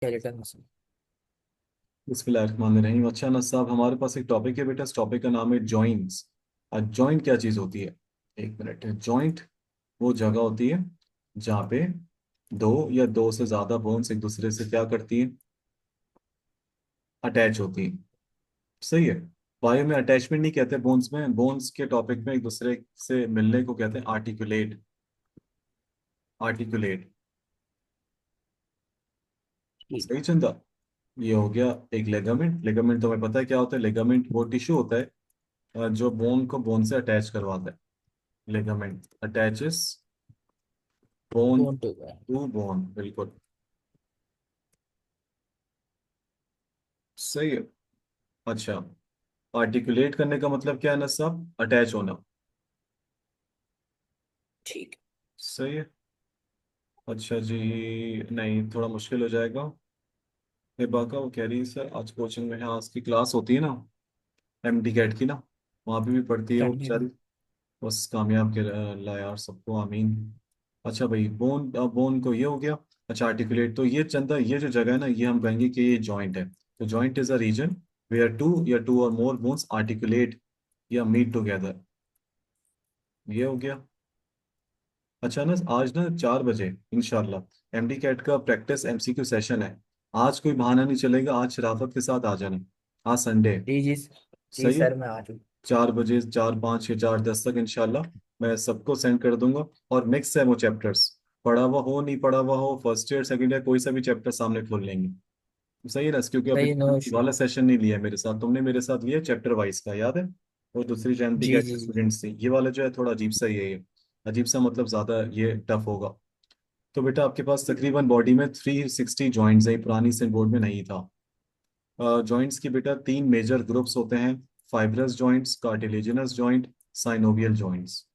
Skeletal muscle. बिस्मिल्लाहिर्रहमानिर्रहीम। अच्छा ना साहब, हमारे पास एक टॉपिक है बेटा। इस टॉपिक का नाम है जॉइंट्स। और जॉइंट क्या चीज़ होती है? एक मिनट। जॉइंट वो जगह होती है जहाँ पे दो या दो से ज्यादा बोन्स एक दूसरे से क्या करती है? अटैच होती है। सही है। बायो में अटैचमेंट नहीं कहते बोन्स में, बोन्स के टॉपिक में एक दूसरे से मिलने को कहते हैं आर्टिकुलेट। आर्टिकुलेट। ठीक। सही चंदा। ये हो गया एक लेगामेंट। लेगामेंट तो हमें पता है क्या होता है। लेगामेंट वो टिश्यू होता है जो बोन को बोन से अटैच करवाता है। Ligament attaches bone bone to bone. To bone. बिल्कुल सही है। अच्छा, आर्टिकुलेट करने का मतलब क्या है ना साहब? अटैच होना। ठीक। सही है। अच्छा जी। नहीं, थोड़ा मुश्किल हो जाएगा। हिबा का वो कह रही है सर आज कोचिंग में, हाँ उसकी क्लास होती है ना, एमडी कैट की ना, वहाँ पे भी पढ़ती है वो कंटिन्यू। बेचारी। बस कामयाब के ला यार सबको, आमीन। अच्छा भाई, बोन बोन को ये हो गया। अच्छा आर्टिकुलेट, तो ये चंदा ये जो जगह है ना, ये हम कहेंगे कि ये जॉइंट है। तो joint is a region where two या two or more bones articulate या मीट टुगेदर। ये हो गया। अच्छा ना, आज ना 4 बजे इंशाल्लाह एमडी कैट का प्रैक्टिस एमसीक्यू सेशन है। आज कोई बहाना नहीं चलेगा, आज शराफत के साथ आ जाना। आज संडे है। जी जी। जी सही है। सर, मैं आ जाऊँ। 4 बजे, 4, 5 या 4, 10 तक इंशाल्लाह मैं सबको सेंड कर दूंगा। और मिक्स है वो चैप्टर्स, पढ़ा हुआ हो नहीं पढ़ा हुआ हो, फर्स्ट ईयर सेकंड ईयर कोई सा भी चैप्टर सामने खोल लेंगे। सही है ना, क्योंकि अभी सही, नो तुमने ये इशू। वाला सेशन नहीं लिया मेरे साथ, तुमने मेरे साथ लिया चैप्टर वाइज का, याद है? और दूसरी जयंती जी के जी जी। स्टूडेंट्स थी। ये वाला जो है थोड़ा अजीब सा ही है ये। अजीब सा मतलब ज्यादा ये टफ होगा। तो बेटा आपके पास तकरीबन बॉडी में 360 जॉइंट्स है, पुरानी सेंट बोर्ड में नहीं था। जॉइंट्स की बेटा तीन मेजर ग्रुप्स होते हैं। Fibrous joints, cartilaginous joint, synovial joints.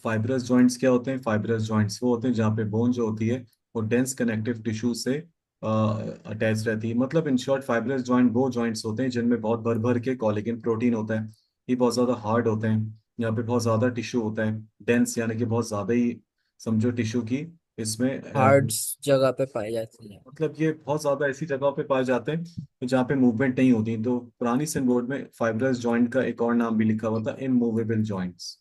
Fibrous joints क्या होते हैं? फाइब्रस जॉइंट्स वो होते हैं जहाँ पे बोन जो होती है वो डेंस कनेक्टिव टिश्यू से अटैच रहती है। मतलब इन शॉर्ट फाइब्रस जॉइंट वो जॉइंट्स होते हैं जिनमें बहुत भर भर के कोलेजन प्रोटीन होता है। ये बहुत ज्यादा हार्ड होते हैं। यहाँ पे बहुत ज्यादा टिश्यू होता है। डेंस यानी कि बहुत ज्यादा ही समझो टिश्यू की इसमें हार्ड जगह पे पाई जाती है। मतलब ये बहुत ज्यादा ऐसी जगहों पे पाए जाते हैं जहाँ पे मूवमेंट नहीं होती। तो पुरानी सिन बोर्ड में फाइब्रस जॉइंट का एक और नाम भी लिखा हुआ था, इमूवेबल जॉइंट्स।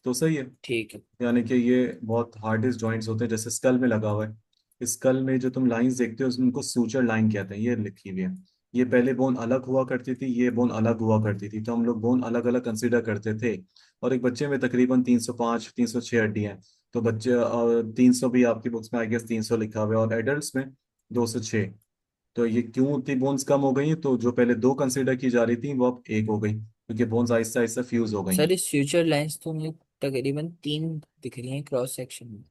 तो सही है। ठीक है। यानी कि ये बहुत हार्डेस्ट जॉइंट्स होते हैं, जैसे स्कल में लगा हुआ है। स्कल में जो तुम लाइंस देखते हो उनको सूचर लाइन कहते हैं, ये लिखी हुई है। ये पहले बोन अलग हुआ करती थी, ये बोन अलग हुआ करती थी, तो हम लोग बोन अलग अलग कंसीडर करते थे। और एक बच्चे में तकरीबन 305 306 हड्डियां हैं। तो बच्चे 300 भी आपकी बुक्स में आई गेस 300 लिखा हुआ है, और एडल्ट्स में 206। तो ये क्यों इतनी बोन्स कम हो गई हैं? तो जो पहले दो कंसीडर की जा रही थी वो अब एक हो गई, क्योंकि बोन्स आहिस्ता आहिस्ता फ्यूज हो गई सर, हैं। इस फ्यूचर लाइंस तो मुझे तकरीबन 3 दिख रही हैं क्रॉस सेक्शन में।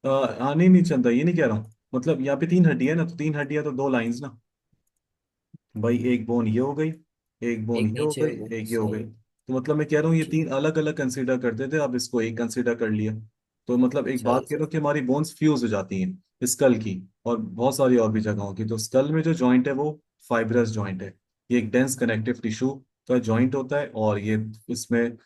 हाँ नहीं नहीं चंदा, ये नहीं कह रहा हूँ। मतलब यहाँ पे 3 हड्डियां है ना, तो 3 हड्डियां तो दो लाइंस ना। भाई एक बोन ये हो गई, एक बोन एक ये हो नीचे गई, होगा, एक ये हो सही। गई। तो मतलब मैं कह रहा हूँ ये ठीक। तीन अलग अलग कंसीडर करते थे, अब इसको एक कंसीडर कर लिया। तो मतलब एक बात सही कह रहा सही। हूँ कि हमारी बोन्स फ्यूज हो जाती हैं स्कल की, और बहुत सारी और भी जगहों की। तो स्कल में जो जॉइंट है वो फाइब्रस जॉइंट है। ये एक डेंस कनेक्टिव टिश्यू का जॉइंट होता है, और ये इसमें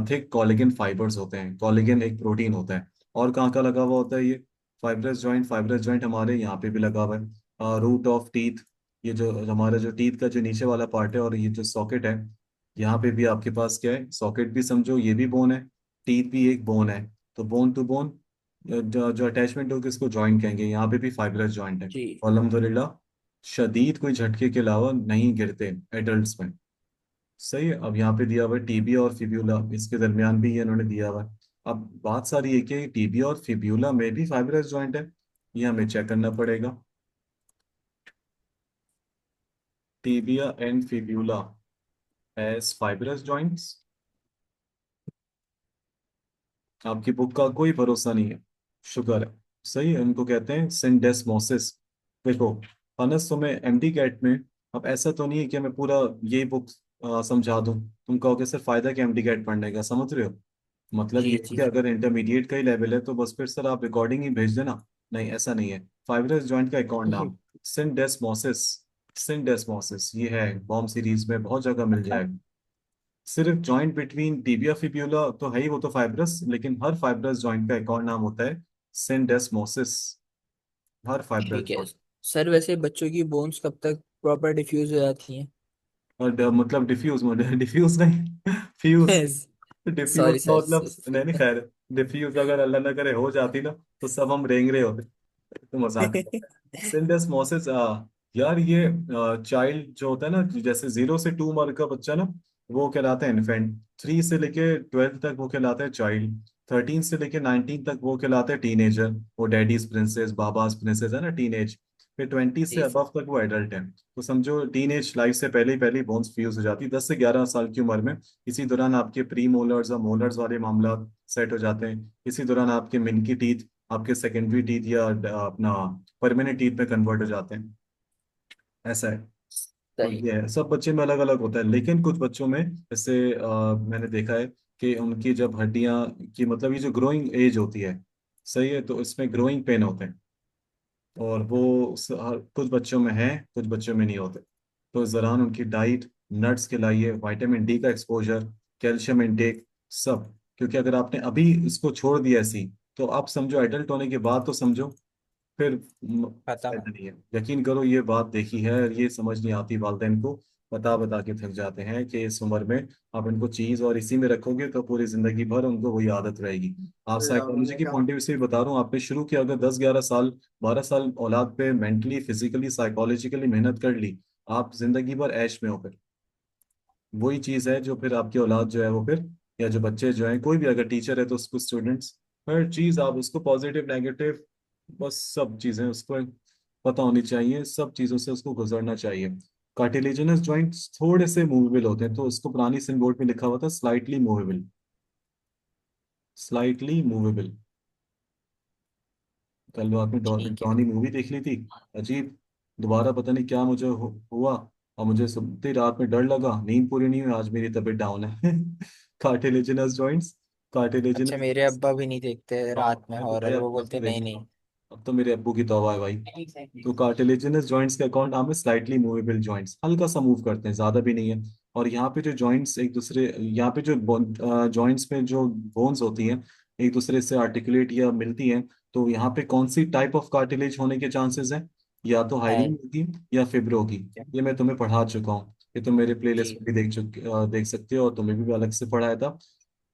थिक कोलेजन फाइबर्स होते हैं। कोलेजन एक प्रोटीन होता है। और कहाँ का लगा हुआ होता है ये फाइब्रस जॉइंट? फाइब्रस जॉइंट हमारे यहाँ पे भी लगा हुआ है, रूट ऑफ टीथ। ये जो हमारा जो टीथ का जो नीचे वाला पार्ट है, और ये जो सॉकेट है, यहाँ पे भी आपके पास क्या है? सॉकेट भी समझो, ये भी बोन है, टीथ भी एक बोन है। तो बोन टू बोन जो अटैचमेंट होगी इसको जॉइंट कहेंगे। यहाँ पे भी फाइब्रस जॉइंट है। जी। और अल्हम्दुलिल्लाह शदीद कोई झटके के अलावा नहीं गिरते एडल्ट्स में। सही है। अब यहाँ पे दिया हुआ है टीबिया और फिब्यूला, इसके दरमियान भी ये इन्होंने दिया हुआ है। अब बात सारी है कि टीबिया और फिब्यूला में भी फाइब्रस जॉइंट है, ये हमें चेक करना पड़ेगा। Tibia and fibula as fibrous joints. आपकी बुक का कोई भरोसा नहीं है। शुगर है। सही है, उनको कहते हैं सिंडेस्मोसिस। देखो अनस, तुम्हें एमडी कैट में, अब ऐसा तो नहीं है कि मैं पूरा ये बुक समझा दूं, तुम कहोगे सर फायदा क्या एमडी कैट पढ़ने का, समझ रहे हो? मतलब ये जी है जी। कि अगर इंटरमीडिएट का ही लेवल है तो बस फिर सर आप रिकॉर्डिंग ही भेज देना। नहीं, ऐसा नहीं है। फाइब्रस जॉइंट का एक और नाम सिंडेस्मोसिस। सिंडेस्मोसिस ये है, बॉम्ब सीरीज में बहुत जगह मिल जाएगा। सिर्फ जॉइंट बिटवीन टिबिया फिब्यूला तो है ही, वो तो फाइब्रस, लेकिन हर फाइब्रस जॉइंट का एक और नाम होता है सिंडेस्मोसिस। हर फाइब्रस ठीक है। जॉइंट। सर वैसे बच्चों की बोन्स कब तक प्रॉपर डिफ्यूज हो जाती हैं? और मतलब डिफ्यूज, मतलब डिफ्यूज नहीं फ्यूज। डिफ्यूज सॉरी का सर। मतलब नहीं नहीं, खैर डिफ्यूज अगर अल्लाह ना करे हो जाती ना, तो सब हम रेंगरे होते। तो मजाक। सिंडेस्मोसिस, यार ये चाइल्ड जो होता है ना, जैसे 0 से 2 मंथ का बच्चा ना, वो कहलाता है इन्फेंट। 3 से लेके 12 तक वो कहलाता है चाइल्ड। 13 से लेके 19 तक वो कहलाता है टीनेजर। वो डैडीज प्रिंसेस, बाबाज प्रिंसेस है ना, टीनेज। फिर 20 से जी सर। अबव तक वो एडल्ट है। तो समझो टीन एज लाइफ से पहले ही पहले बोन्स फ्यूज हो जाती है 10 से 11 साल की उम्र में। इसी दौरान आपके प्री मोलर्स और मोलर्स वाले मामला सेट हो जाते हैं। इसी दौरान आपके मिल्की टीथ, आपके सेकेंडरी टीथ या अपना परमानेंट टीथ में कन्वर्ट हो जाते हैं। ऐसा है। तो सही। ये है, सब बच्चे में अलग अलग होता है, लेकिन कुछ बच्चों में जैसे मैंने देखा है कि उनकी जब हड्डियां की मतलब ये जो ग्रोइंग एज होती है, सही है, तो इसमें ग्रोइंग पेन होते हैं। और वो कुछ बच्चों में है, कुछ बच्चों में नहीं होते। तो इस दौरान उनकी डाइट, नट्स खिलाइए, विटामिन डी का एक्सपोजर, कैल्शियम इनटेक, सब। क्योंकि अगर आपने अभी इसको छोड़ दिया ऐसी, तो आप समझो एडल्ट होने के बाद तो समझो फिर खत्म है। फायदा नहीं है। यकीन करो, ये बात देखी है, और ये समझ नहीं आती वालिदैन को। बता बता के थक जाते हैं कि इस उम्र में आप इनको चीज और इसी में रखोगे तो पूरी जिंदगी भर उनको वही आदत रहेगी। आप साइकोलॉजी की पॉइंट ऑफ व्यू से भी बता रहा हूँ, आपने शुरू किया, अगर 10 11 साल 12 साल औलाद पे मेंटली फिजिकली साइकोलॉजिकली मेहनत कर ली, आप जिंदगी भर ऐश में हो फिर। वही चीज है जो फिर आपकी औलाद जो है वो फिर, या जो बच्चे जो है, कोई भी अगर टीचर है तो उसको स्टूडेंट्स, हर चीज आप उसको पॉजिटिव नेगेटिव, बस सब चीजें उसको पता होनी चाहिए, सब चीजों से उसको गुजरना चाहिए। कार्टिलेजिनस जॉइंट्स थोड़े से मूवेबल होते हैं, तो उसको पुरानी सिन बोर्ड में लिखा हुआ था स्लाइटली मूवेबल। Slightly movable. कल रात में ठीक है। डॉनी मूवी देख ली थी, अजीब। दोबारा पता नहीं क्या मुझे हुआ, और मुझे सुबह रात में डर लगा, नींद पूरी नहीं हुई, आज मेरी तबीयत डाउन है। कार्टिलेजिनस जॉइंट्स, अच्छा, कार्टिलेजिनस। मेरे अब्बा भी नहीं देखते हाँ, रात में मैं तो भाई हॉरर, वो अब तो बोलते नहीं देखता नहीं। हूँ। अब तो मेरे अब्बू की तौबा है भाई। तो कार्टिलेजिनस जॉइंट्स के अकाउंट नाम है स्लाइटली मूवेबल जॉइंट्स, हल्का सा मूव करते हैं, ज्यादा भी नहीं है। और यहाँ पे जो जॉइंट्स एक दूसरे, यहाँ पे जो जॉइंट्स में जो बोन्स होती हैं, एक दूसरे से आर्टिकुलेट या मिलती हैं। तो यहाँ पे कौन सी टाइप ऑफ कार्टिलेज होने के चांसेस हैं? या तो है। हाइलिन होगी या फिब्रो होगी। ये मैं तुम्हें पढ़ा चुका हूँ, ये तो मेरे प्लेलिस्ट जी। में भी देख सकते हो, और तुम्हें भी अलग से पढ़ाया था।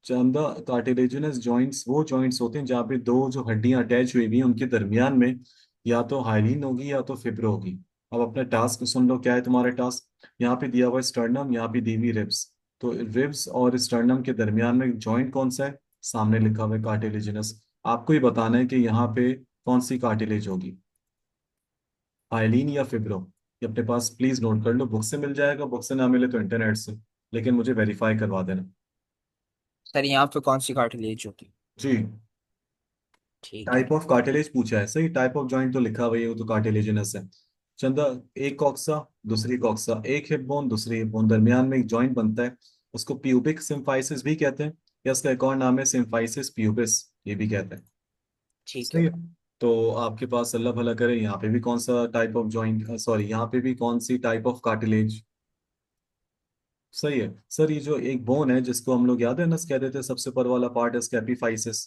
चंदा कार्टिलेजिनस जॉइंट्स वो जॉइंट्स होते हैं जहाँ पे दो जो हड्डियां अटैच हुई हुई हैं उनके दरमियान में या तो हाइलिन होगी या तो फिब्रो होगी। अब अपना टास्क सुन लो, क्या है तुम्हारा टास्क? यहाँ पे दिया हुआ है स्टर्नम, यहाँ पे दी हुई रिब्स। तो रिब्स और स्टर्नम के दरमियान में जॉइंट कौन सा है? सामने लिखा हुआ है कार्टिलेजिनस। आपको ही बताना है कि यहाँ पे कौन सी कार्टिलेज होगी, हाइलिन या फिब्रो। ये अपने पास प्लीज नोट कर लो, बुक से मिल जाएगा, बुक से ना मिले तो इंटरनेट से, लेकिन मुझे वेरीफाई करवा देना। सर यहाँ पे कौन सी कार्टिलेज होती है? जी। ठीक है। टाइप ऑफ कार्टिलेज पूछा है, सही, टाइप ऑफ जॉइंट तो लिखा हुआ है, वो तो कार्टिलेजिनस है। चंदा, एक कॉक्सा, दूसरी कॉक्सा, एक हिप बोन, दूसरी हिप बोन, दरमियान में एक जॉइंट बनता है, उसको प्यूबिक सिम्फाइसिस भी कहते हैं, या इसका एक और नाम है सिम्फाइसिस प्यूबिस, ये भी कहते हैं। ठीक सही है। है। तो आपके पास अल्लाह भला करे, यहाँ पे भी कौन सा टाइप ऑफ जॉइंट, सॉरी, यहाँ पे भी कौन सी टाइप ऑफ कार्टिलेज? सही है सर, ये जो एक बोन है जिसको हम लोग याद है ना कहते थे सबसे ऊपर वाला पार्ट है इसका एपिफाइसिस,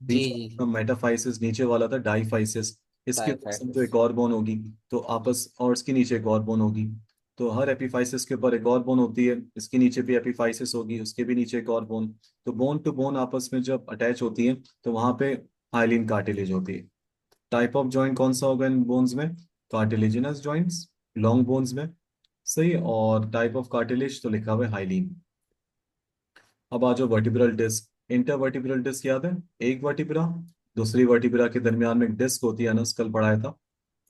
जी बीच जी का जी। मेटाफाइसिस, नीचे वाला था डाईफाइसिस। इसके ऊपर समझो डायफाइसिस। एक और बोन होगी, तो आपस और इसके नीचे एक और बोन होगी। तो हर एपिफाइसिस के ऊपर एक और बोन होती है, इसके नीचे भी एपिफाइसिस होगी, उसके भी नीचे एक और बोन। तो बोन टू बोन आपस में जब अटैच होती है, तो वहां पे हाइलिन कार्टिलेज होती है। टाइप ऑफ जॉइंट कौन सा होगा इन बोन्स में? कार्टिलेजिनस जॉइंट्स, लॉन्ग बोन्स में। सही, और टाइप ऑफ कार्टिलेज तो लिखा हुआ है हाइलीन। अब आ जाओ वर्टिब्रल डिस्क, इंटरवर्टिब्रल डिस्क याद है? एक वर्टिब्रा, दूसरी वर्टिब्रा के दरमियान में एक डिस्क होती है ना, कल पढ़ाया था।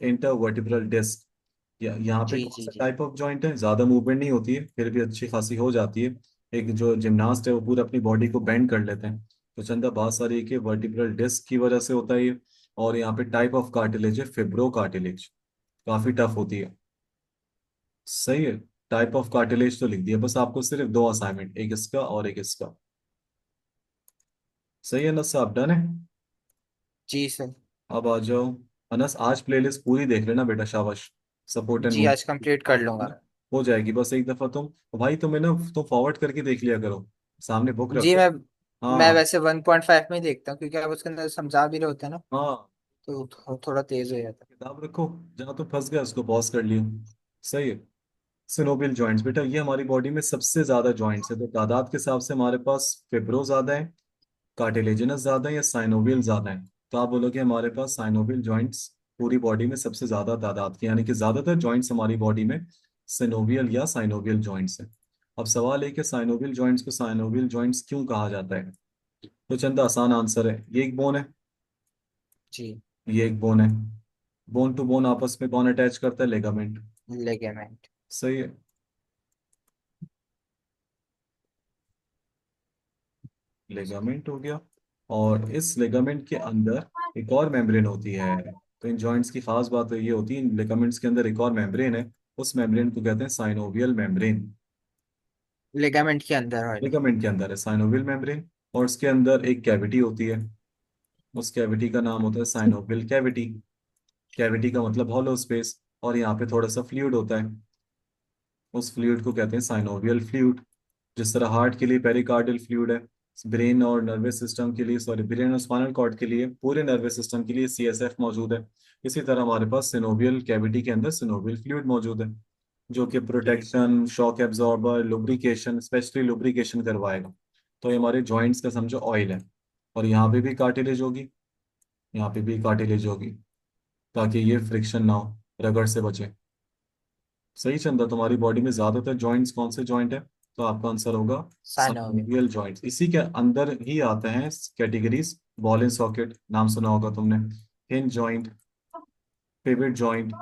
Intervertebral disc. यहाँ पे जी कौन जी सा जी। टाइप ऑफ जॉइंट है? ज्यादा मूवमेंट नहीं होती है, फिर भी अच्छी खासी हो जाती है। एक जो जिमनास्ट है वो पूरा अपनी बॉडी को बेंड कर लेते हैं। तो चंदा बात सारी है कि वर्टिब्रल डिस्क की वजह से होता है ये। और यहाँ पे टाइप ऑफ कार्टिलेज है फिब्रो कार्टिलेज, काफी टफ होती है। सही है। टाइप ऑफ कार्टिलेज तो लिख दिया, बस आपको सिर्फ दो असाइनमेंट, एक इसका और एक इसका। सही है ना साहब, डन है। जी सर। अब आ जाओ। अनस, आज प्लेलिस्ट पूरी देख लेना बेटा, शाबाश। सपोर्ट एंड जी आज कंप्लीट कर लूंगा। मूव हो जाएगी, बस एक दफा तुम, भाई तुम्हें ना, तुम फॉरवर्ड करके देख लिया करो, सामने बुक जी रखो। मैं हाँ वैसे 1.5 में ही देखता हूँ क्योंकि आप उसके अंदर समझा भी रहे होते हैं ना। हाँ, तो थोड़ा तेज हो जाता। किताब रखो, जहां तुम फंस गए उसको पॉज कर लियो। सही है। सिनोवियल जॉइंट्स बेटा, ये हमारी बॉडी में सबसे ज्यादा जॉइंट्स है, तो तादाद के हिसाब से हमारे पास फिब्रो ज्यादा है, कार्टिलेजिनस ज्यादा है या साइनोवियल ज्यादा है? तो आप बोलोगे हमारे पास साइनोवियल जॉइंट्स पूरी बॉडी में सबसे ज्यादा तादाद के, यानी कि ज्यादातर जॉइंट्स हमारी बॉडी में सिनोवियल या साइनोवियल जॉइंट्स है। अब सवाल है कि साइनोवियल जॉइंट्स को साइनोवियल जॉइंट्स क्यों कहा जाता है? तो चंद आसान आंसर है, ये एक बोन है, जी। ये एक बोन है। बोन टू बोन आपस में कौन अटैच करता है? लेगामेंट। लेगामेंट। सही है, लेगामेंट हो गया। और इस लेगामेंट के अंदर एक और मेम्ब्रेन होती है। तो इन जॉइंट्स की खास बात तो ये होती है, इन लेगामेंट्स के अंदर एक और मेम्ब्रेन है, उस मेम्ब्रेन को कहते हैं साइनोवियल मेम्ब्रेन। लेगामेंट के अंदर वाली। लिगामेंट के अंदर है साइनोवियल मेम्ब्रेन, और उसके अंदर एक कैविटी होती है, उस कैविटी का नाम होता है साइनोवियल कैविटी। कैविटी का मतलब हॉलो स्पेस, और यहाँ पे थोड़ा सा फ्लूइड होता है, उस फ्लूइड को कहते हैं साइनोवियल फ्लूइड। जिस तरह हार्ट के लिए पेरिकार्डियल फ्लूइड है, ब्रेन और नर्वस सिस्टम के लिए, सॉरी, ब्रेन और स्पाइनल कॉर्ड के लिए, पूरे नर्वस सिस्टम के लिए सीएसएफ मौजूद है, इसी तरह हमारे पास सिनोवियल कैविटी के अंदर सिनोवियल फ्लूइड मौजूद है, जो कि जी। Protection, shock absorber, lubrication, specially lubrication करवाएगा। तो ये हमारे जॉइंट्स का समझो ऑयल है। और यहाँ पे भी कार्टिलेज होगी, यहाँ पे भी कार्टिलेज होगी, ताकि ये फ्रिक्शन ना हो, रगड़ से बचे। सही चंदा, तुम्हारी बॉडी में ज्यादातर जॉइंट्स कौन से जॉइंट है? तो आपका आंसर होगा साइनोवियल। Synovial joints. इसी के अंदर ही आते हैं कैटेगरीज, बॉल एंड सॉकेट नाम सुना होगा तुमने, hinge joint, pivot joint,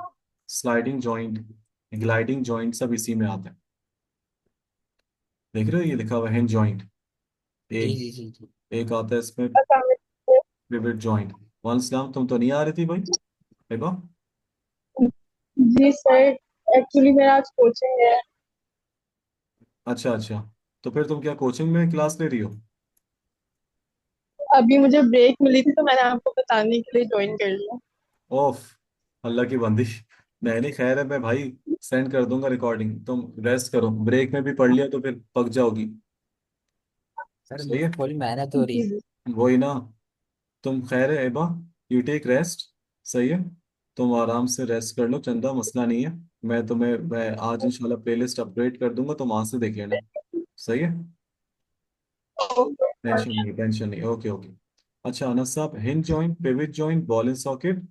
sliding joint, gliding joint, सब इसी में आते हैं। देख रहे हो ये लिखा हुआ है हिंज जॉइंट, जी एक जी जी जी। एक आता है इसमें पिवट जॉइंट। वालेकुम सलाम, तुम तो नहीं आ रही थी भाई, देखो। जी सर, एक्चुअली मेरा आज कोचिंग है। अच्छा अच्छा, तो फिर तुम क्या कोचिंग में क्लास ले रही हो? अभी मुझे ब्रेक मिली थी तो मैंने आपको बताने के लिए ज्वाइन कर लिया। ओफ, अल्लाह की बंदिश। नहीं नहीं, खैर है, मैं भाई सेंड कर दूंगा रिकॉर्डिंग, तुम रेस्ट करो, ब्रेक में भी पढ़ लिया तो फिर पक जाओगी। सर सही है, फुल मेहनत हो रही जी है। जी। वही ना। तुम खैर है एबा, यू टेक रेस्ट। सही है, तुम आराम से रेस्ट कर लो चंदा, मसला नहीं है। मैं आज इंशाल्लाह प्लेलिस्ट अपडेट कर दूंगा, तुम वहां से देख लेना। सही है, ओके। टेंशन नहीं, टेंशन नहीं, ओके ओके। अच्छा अनस साहब, hinge joint, pivot joint, ball and socket,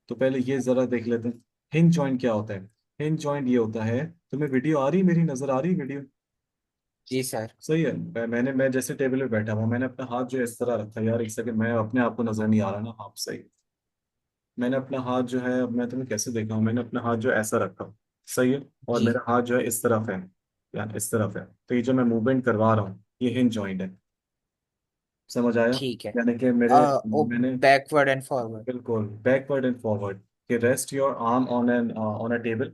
तो पहले ये जरा देख लेते हैं, हिंज जॉइंट क्या होता है। हिंज जॉइंट ये होता है, तुम्हें वीडियो आ रही, मेरी नजर आ रही वीडियो? जी सर। सही है। मैं जैसे टेबल पे बैठा हुआ, मैंने अपना हाथ जो है इस तरह रखा है, यार एक सेकंड, मैं अपने आप को नजर नहीं आ रहा ना, हाँ सही। मैंने अपना हाथ जो है, अब मैं तुम्हें कैसे देखा हूँ, मैंने अपना हाथ जो है ऐसा रखा। सही है, और जी। मेरा हाथ जो है इस तरफ है, या इस तरफ है, तो ये जो मैं मूवमेंट करवा रहा हूँ ये हिंज जॉइंट है। समझ आया? ठीक है। यानी कि मेरे ओ मैंने बैकवर्ड एंड फॉरवर्ड। बिल्कुल बैकवर्ड एंड फॉरवर्ड, कि rest your arm on a table,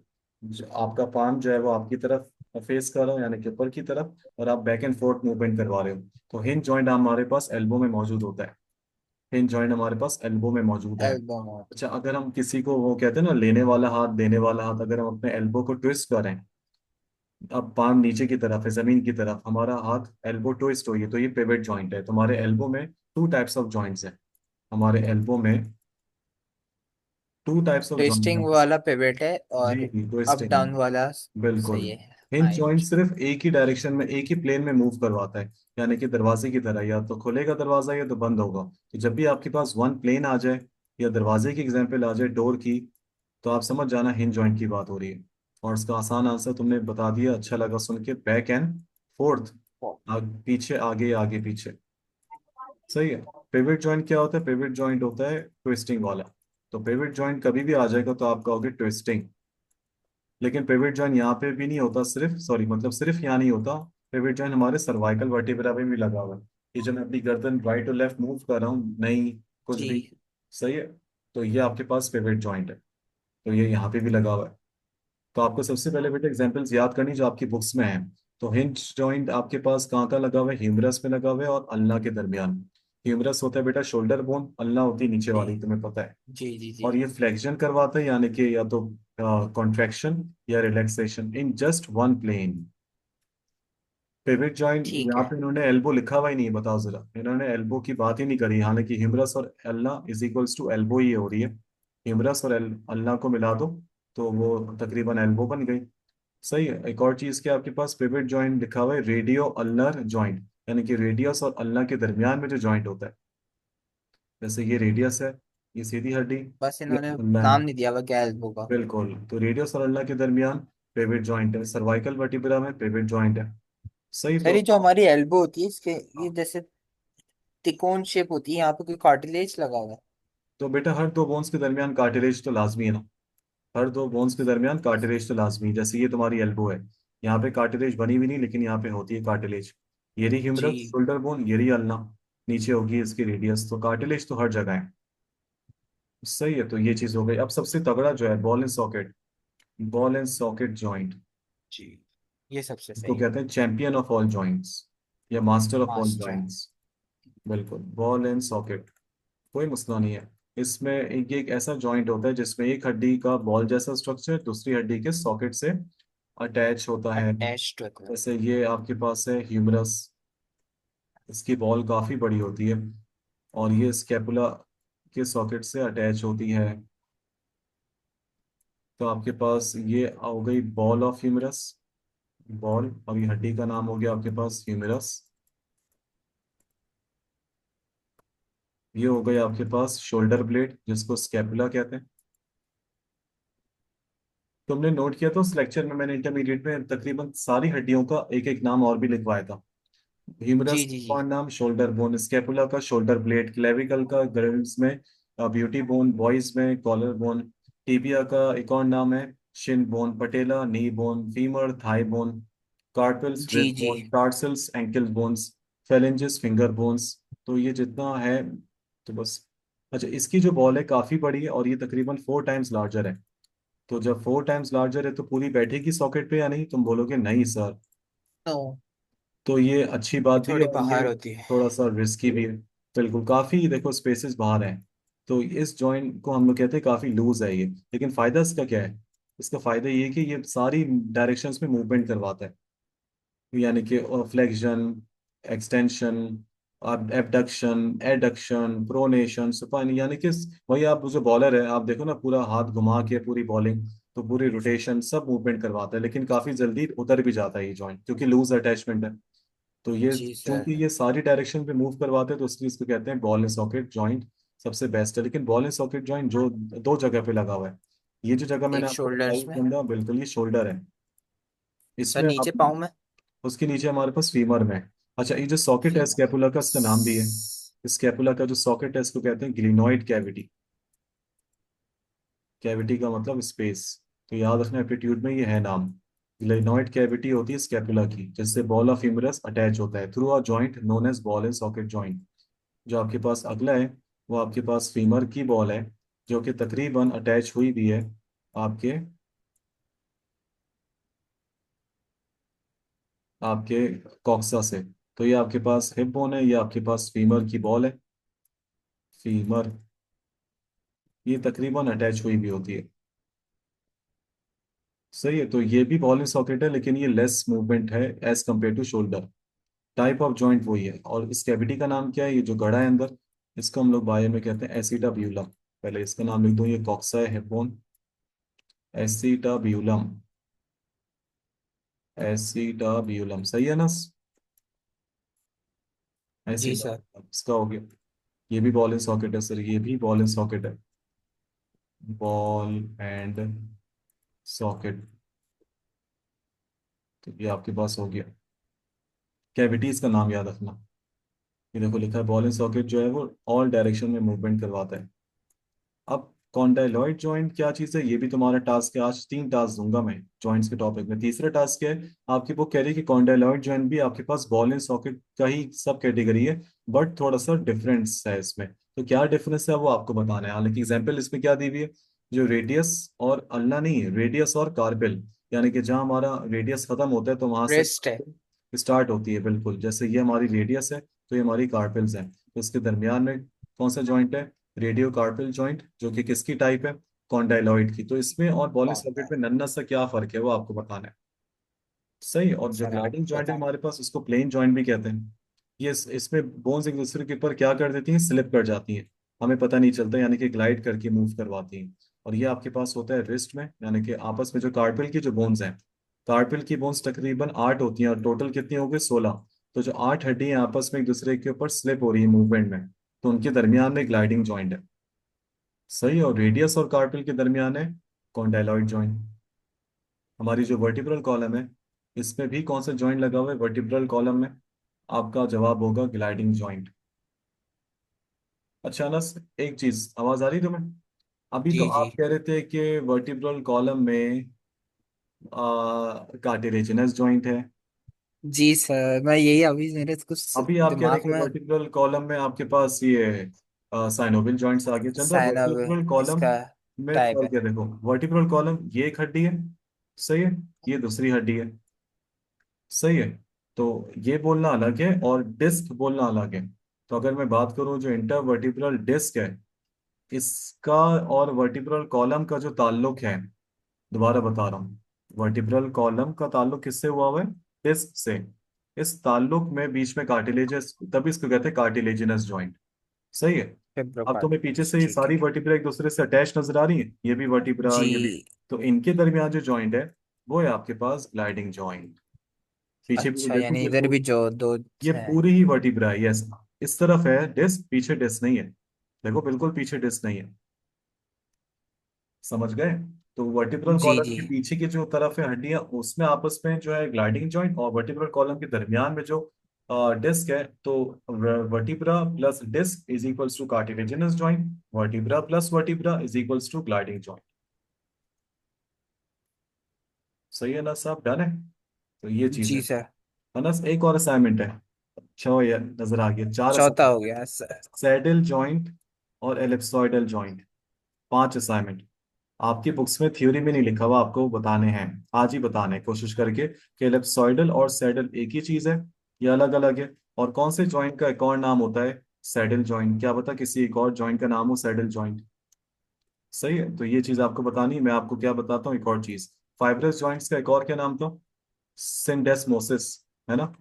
आपका पाम जो है वो आपकी तरफ फेस कर रहा हो, यानी कि ऊपर की तरफ, और आप बैक एंड फोर्थ मूवमेंट करवा रहे हो। तो हिंज जॉइंट हमारे पास एल्बो में मौजूद होता है, हिंज जॉइंट हमारे पास एल्बो में मौजूद है। एल्बम। अच्छा, अगर हम किसी को, वो कहते हैं ना लेने वाला हाथ देने वाला हाथ, अगर हम अपने एल्बो को ट्विस्ट करें, अब पाम नीचे की तरफ है, जमीन की तरफ, हमारा हाथ एल्बो ट्विस्ट हुई है, तो ये पिवट जॉइंट है। तुम्हारे एल्बो में टू टाइप्स ऑफ जॉइंट्स है, हमारे एल्बो में two types of twisting joint. वाला पिवट है और जी जी, अप ट्विस्टिंग, डाउन वाला बिल्कुल। सही है। Hinge joint right. सिर्फ एक ही डायरेक्शन में, एक ही प्लेन में मूव करवाता है, यानी कि दरवाजे की तरह, या तो खुलेगा दरवाजा या तो बंद होगा। तो जब भी आपके पास वन प्लेन आ जाए, या दरवाजे की एग्जांपल आ जाए, डोर की, तो आप समझ जाना हिंज जॉइंट की बात हो रही है। और इसका आसान आंसर तुमने बता दिया, अच्छा लगा सुन के, बैक एंड फोर्थ, पीछे आगे आगे पीछे। सही है। पिवट जॉइंट क्या होता है? पिवट जॉइंट होता है ट्विस्टिंग वाला। तो पिवट जॉइंट कभी भी आ जाएगा तो आप कहोगे ट्विस्टिंग। लेकिन पिवट जॉइंट यहाँ पे भी नहीं होता, सिर्फ, सॉरी, मतलब सिर्फ यहाँ नहीं होता, पिवट जॉइंट हमारे सर्वाइकल वर्टिब्रा में भी लगा हुआ है। ये जो मैं अपनी गर्दन राइट और लेफ्ट मूव कर रहा हूँ, नहीं कुछ भी, जी। सही है, तो ये आपके पास पिवट जॉइंट है, तो ये यहाँ पे भी लगा हुआ है। तो आपको सबसे पहले बेटा एग्जांपल्स याद करनी जो आपकी बुक्स में है। तो हिंज जॉइंट आपके पास कहाँ का लगा हुआ है? ह्यूमरस में लगा हुआ है और अल्ना के दरमियान। ह्यूमरस होता है बेटा शोल्डर बोन, अल्ना होती है नीचे जी वाली, तुम्हें पता है। जी जी जी। और ये फ्लेक्शन करवाता है, यानी कि या तो कॉन्ट्रैक्शन या relaxation in just one plane. Pivot joint, ठीक यहाँ है। पे इन्होंने एल्बो लिखा हुआ ही नहीं है, बताओ जरा, इन्होंने एल्बो की बात ही नहीं करी, हालांकि हिमरस और अल्ला इज इक्वल्स टू एल्बो ही हो रही है। हिमरस और अल्ला को मिला दो तो वो तकरीबन एल्बो बन गई। सही है। एक और चीज, क्या आपके पास पिविट जॉइंट लिखा हुआ है, रेडियो अल्नर जॉइंट, यानी कि रेडियस और अल्ना के दरमियान में जो जॉइंट होता है। जैसे ये रेडियस है, ये सीधी हड्डी, बस ये इन्होंने अल्ना है। नाम नहीं दिया हुआ क्या एल्बो का। बिल्कुल, तो रेडियस और अल्ना के दरमियान पिविट जॉइंट है, सर्वाइकल वर्टिब्रा में पिविट जॉइंट है। सही सर तो। ये जो हमारी एल्बो होती है इसके ये जैसे तिकोन शेप होती है, यहाँ पे कोई कार्टिलेज लगा हुआ है। तो बेटा हर दो बोन्स के दरमियान कार्टिलेज तो लाजमी है ना, हर दो बोन्स के दरमियान कार्टिलेज तो लाजमी है। जैसे ये तुम्हारी एल्बो है, यहाँ पे कार्टिलेज बनी भी नहीं, लेकिन यहाँ पे होती है कार्टिलेज। ये रही ह्यूमरस जी। शोल्डर बोन, ये रही अल्ना, नीचे होगी इसकी रेडियस, तो कार्टिलेज तो हर जगह है। सही है, तो ये चीज हो गई। अब सबसे तगड़ा जो है ball and socket, ball and socket joint, जी ये सबसे इसको सही है। कहते हैं चैंपियन ऑफ ऑल जॉइंट्स या master of all master. Joints. बिल्कुल, बॉल एंड सॉकेट कोई मसला नहीं है। इसमें एक ऐसा जॉइंट होता है जिसमें एक हड्डी का बॉल जैसा स्ट्रक्चर दूसरी हड्डी के सॉकेट से अटैच होता है। अटैच्ड होता है। जैसे ये आपके पास है ह्यूमरस, इसकी बॉल काफी बड़ी होती है और ये स्कैपुला के सॉकेट से अटैच होती है। तो आपके पास ये हो गई बॉल ऑफ ह्यूमरस, बॉल, और ये हड्डी का नाम हो गया आपके पास ह्यूमरस। ये हो गई आपके पास शोल्डर ब्लेड जिसको स्कैपुला कहते हैं। तुमने नोट किया तो उस लेक्चर में मैंने इंटरमीडिएट में तकरीबन सारी हड्डियों का एक एक नाम और भी लिखवाया था। ह्यूमरस जी जी जी। का नाम शोल्डर बोन, स्कैपुला का शोल्डर ब्लेड, क्लेविकल का गर्ल्स में ब्यूटी बोन, बॉयज में कॉलर बोन, टीबिया का एक और नाम है shin bone, patella knee bone, femur thigh bone, carpals जी रिस्ट जी। Bone, tarsals ankle bones, phalanges finger bones. तो ये जितना है, तो बस। अच्छा, इसकी जो बॉल है काफी बड़ी है और ये तकरीबन 4 टाइम्स लार्जर है। तो जब 4 टाइम्स लार्जर है तो पूरी बैठेगी सॉकेट पे या नहीं, तुम बोलोगे नहीं सर। तो तो ये अच्छी बात ये भी है थोड़ी और ये बाहर होती है। थोड़ा सा रिस्की भी है। बिल्कुल, काफी देखो स्पेसेस बाहर हैं। तो इस जॉइंट को हम लोग कहते हैं काफी लूज है ये, लेकिन फायदा इसका क्या है? इसका फायदा ये है कि ये सारी डायरेक्शंस में मूवमेंट करवाता है, यानी कि flexion, extension, abduction, adduction, pronation, supine, यानी कि वही आप जो बॉलर है, आप देखो ना पूरा हाथ घुमा के पूरी बॉलिंग, तो पूरी रोटेशन सब मूवमेंट करवाता है, लेकिन काफी जल्दी उतर भी जाता है ये जॉइंट क्योंकि लूज अटैचमेंट है। तो ये जी चूंकि सर। ये सारी डायरेक्शन पे मूव करवाते हैं तो इसलिए इसको कहते हैं बॉल एंड सॉकेट जॉइंट सबसे बेस्ट है। लेकिन बॉल एंड सॉकेट जॉइंट जो दो जगह पे लगा हुआ है, ये जो जगह मैंने एक आपको बताई शोल्डर्स में। बंदा, बिल्कुल ये शोल्डर है। सर इसमें नीचे आप, पाँव में। उसके नीचे हमारे पास फीमर में। अच्छा, ये जो सॉकेट है फीमर। स्कैपुला का, इसका नाम भी है। स्कैपुला का जो सॉकेट है इसको कहते हैं ग्लिनोइड कैविटी। कैविटी का मतलब स्पेस, तो याद रखना एप्टीट्यूड में ये है नाम। ग्लिनोइड कैविटी होती है स्कैपुला की, जिससे बॉल ऑफ ह्यूमरस अटैच होता है through a joint known as ball and socket joint. जो आपके पास अगला है वो आपके पास फीमर की बॉल है, जो कि तकरीबन अटैच हुई भी है आपके आपके कॉक्सा से। तो ये आपके पास हिप बोन है, ये आपके पास फीमर की बॉल है, फीमर, ये तकरीबन अटैच हुई भी होती है। सही है, तो ये भी बॉल एंड सॉकेट है लेकिन ये लेस मूवमेंट है as compare to shoulder. Type of joint वही है। और इस कैविटी का नाम क्या है, ये जो गड़ा है अंदर, इसको हम लोग बायो में कहते हैं एसिटाब्यूलम। पहले इसका नाम लिख दूं, ये कॉक्सा है, हिप बोन, एसिटाब्यूलम, एसिटाब्यूलम, सही है ना? जी सर। एसिटाब्यूलम इसका हो गया। ये भी बॉल एंड सॉकेट है सर, ये भी बॉल एंड सॉकेट है, बॉल एंड सॉकेट। तो ये आपके पास हो गया। कैविटीज का नाम याद रखना। ये देखो लिखा है बॉल एंड सॉकेट जो है वो ऑल डायरेक्शन में मूवमेंट करवाता है। अब कॉन्डाइलॉइड जॉइंट क्या चीज़ है, ये भी तुम्हारा टास्क है। आज 3 टास्क दूंगा मैं जॉइंट्स के टॉपिक में। तीसरा टास्क है, आपकी बुक कह रही है कि कॉन्डाइलॉइड जॉइंट भी आपके पास बॉल एंड सॉकेट का ही सब कैटेगरी है, बट थोड़ा सा डिफरेंस है इसमें। तो क्या डिफरेंस है वो आपको बताना है। हालांकि एग्जाम्पल इसमें क्या दी हुई है, जो रेडियस और अल्ना नहीं है, रेडियस और कार्पेल, यानी कि जहाँ हमारा रेडियस खत्म होता है तो वहां से रेस्ट है। स्टार्ट होती है। बिल्कुल, जैसे ये हमारी रेडियस है तो ये हमारी कार्पेल्स है, तो इसके दरमियान में कौन सा जॉइंट है, रेडियो कार्पेल जॉइंट, जो कि किसकी टाइप है, कॉन्डाइलॉइड की। तो इसमें और बॉल एंड कौन सॉकेट है। में नन्ना सा क्या फर्क है वो आपको बताना है। सही। और जो सर आप ग्लाइडिंग जॉइंट है बताएं। हमारे पास, उसको प्लेन जॉइंट भी कहते हैं। ये इसमें बोन्स एक दूसरे के ऊपर क्या कर देती हैं, स्लिप कर जाती हैं, हमें पता नहीं चलता, यानी कि ग्लाइड करके मूव करवाती हैं। और ये आपके पास होता है रिस्ट में, यानी कि आपस में जो कार्पल की जो बोन्स हैं, कार्पल की बोन्स तकरीबन 8 होती हैं, और टोटल कितनी हो गई, 16। तो जो 8 हड्डियां आपस में एक दूसरे के ऊपर स्लिप हो रही है मूवमेंट में, तो उनके दरमियान में ग्लाइडिंग जॉइंट है। सही। और रेडियस और कार्पल के दरमियान है कॉन्डाइलॉइड जॉइंट। हमारी जो वर्टिब्रल कॉलम है, इसमें भी कौन सा जॉइंट लगा हुआ है वर्टिब्रल कॉलम में? आपका जवाब होगा ग्लाइडिंग जॉइंट। अच्छा अनस, एक चीज, आवाज आ रही तुम्हें? अभी तो जी जी। आप कह रहे थे कि वर्टिब्रल कॉलम में कार्टिलेजिनस जॉइंट है। जी सर, मैं यही अभी मेरे कुछ अभी आप कह रहे हैं दिमाग कि में। वर्टिब्रल कॉलम में आपके पास ये साइनोवियल जॉइंट्स आगे चंदा। साइन अब वर्टिब्रल कॉलम इसका में टाइप फर्क है। है, देखो वर्टिब्रल कॉलम ये एक हड्डी है, सही है, ये दूसरी हड्डी है, सही है। तो ये बोलना अलग है और डिस्क बोलना अलग है। तो अगर मैं बात करूं, जो इंटरवर्टिब्रल डिस्क है, इसका और वर्टिब्रल कॉलम का जो ताल्लुक है, दोबारा बता रहा हूँ, वर्टिब्रल कॉलम का ताल्लुक किससे हुआ है, डिस्क से। इस ताल्लुक में बीच में कार्टिलेजस, तभी इसको कहते हैं कार्टिलेजिनस जॉइंट। सही है। अब फिब्रोकार्ड। तुम्हें पीछे से ये ठीक है। सारी वर्टिब्रा एक दूसरे से अटैच नजर आ रही है, ये भी वर्टिब्रा, ये भी। जी। तो इनके दरमियान जो जॉइंट है, वो है आपके पास ग्लाइडिंग जॉइंट। पीछे भी तो अच्छा, देखो, यानी इधर भी जो दो ये है। पूरी ही वर्टिब्रा है, यस। इस तरफ है डिस्क, पीछे डिस्क नहीं है। देखो बिल्कुल पीछे डिस्क नहीं है, समझ गए? तो वर्टिब्रल जी कॉलम जी। के पीछे की जो तरफ है हड्डियां, उसमें आपस में जो है ग्लाइडिंग जॉइंट, और वर्टिब्रल कॉलम के दरमियान में जो डिस्क है, तो vertebra plus disc is equals to cartilaginous joint, vertebra plus vertebra is equals to gliding joint. सही है ना साहब, डन है। तो ये चीज जी है। सर। अनस एक और असाइनमेंट है। अच्छा ये नजर आ गया, 4 चौथा असाइनमेंट। हो गया सर। सैडल जॉइंट और एलिप्सॉइडल जॉइंट, 5 असाइनमेंट। आपकी बुक्स में थ्योरी में नहीं लिखा हुआ, आपको बताने हैं, आज ही बताने कोशिश करके कि एलिप्सॉइडल और सैडल एक ही चीज है या अलग अलग है। और कौन से जॉइंट का एक और नाम होता है सैडल जॉइंट, क्या पता किसी एक और जॉइंट का नाम हो सैडल जॉइंट। सही है। तो ये चीज आपको बतानी है। मैं आपको क्या बताता हूँ, एक और चीज, फाइब्रस जॉइंट्स का एक और क्या नाम था, सिंडेस्मोसिस, है ना। जी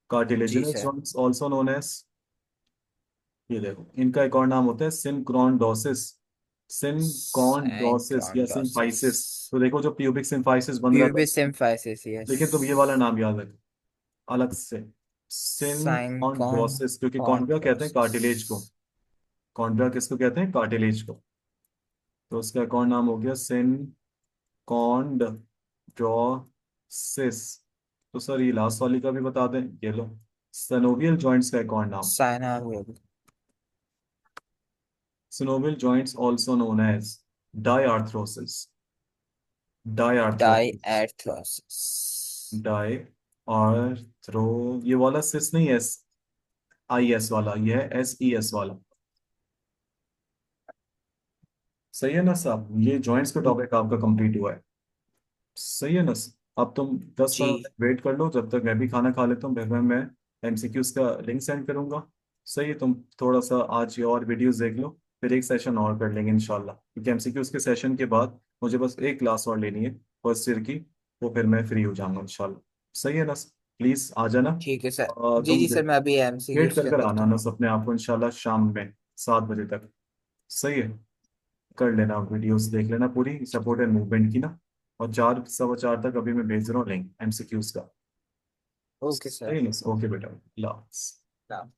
cartilaginous sir. Joints also known as, ये देखो इनका एक और नाम होता है सिनक्रॉन्डोसिस, सिनकॉन्डोसिस या सैंक्रोनडोसिस। सिम्फाइसिस। तो देखो जो प्यूबिक सिम्फाइसिस बन रहा था, प्यूबिस सिम्फाइसिस, यस। लेकिन तुम ये वाला नाम याद रख, अलग से, सिनकॉन्ड्रोसिस, क्योंकि कॉन्ड्रा कहते हैं साइंकॉन्ड्रोसिस। कार्टिलेज को। कॉन्ड्रा किसको कहते हैं, कार्टिलेज को। तो उसका एक और नाम हो गया सिनकॉन्ड्रोसिस। तो सर ये लास्ट वाली का भी बता दें, ये लो, सनोवियल जॉइंट्स का एक और नाम, synovial. synovial joints also known as diarthrosis, di diarthrosis, arthrosis. diarthro, ये वाला सिस नहीं, एस आई एस वाला, ये है एस ई एस वाला। सही है ना साहब, ये जॉइंट्स का टॉपिक आपका कंप्लीट हुआ है। सही है ना। अब तुम 10-15 जी। मिनट वेट कर लो, जब तक मैं भी खाना खा लेता हूँ, फिर मैं एमसीक्यूज का लिंक सेंड करूंगा। सही है, तुम थोड़ा सा आज ये और वीडियोस देख लो, फिर एक सेशन और कर लेंगे इंशाल्लाह, क्योंकि एमसीक्यूज के सेशन के बाद मुझे बस एक क्लास और लेनी है फर्स्ट ईयर की, वो फिर मैं फ्री हो जाऊंगा इंशाल्लाह। सही है ना, प्लीज आ जाना। ठीक है सर। जी तुम जी सर, मैं अभी वेट एमसीक्यूज कर के कर अंदर आना तो ना हूँ। अपने आप को इंशाल्लाह शाम में 7 बजे तक। सही है, कर लेना, वीडियोस देख लेना पूरी सपोर्ट एंड मूवमेंट की ना। और 4, 4:15 तक अभी मैं भेज रहा हूँ लिंक एमसीक्यूज का। ओके सही सर। है, ओके बेटा, अल्लाह हाफ़िज़।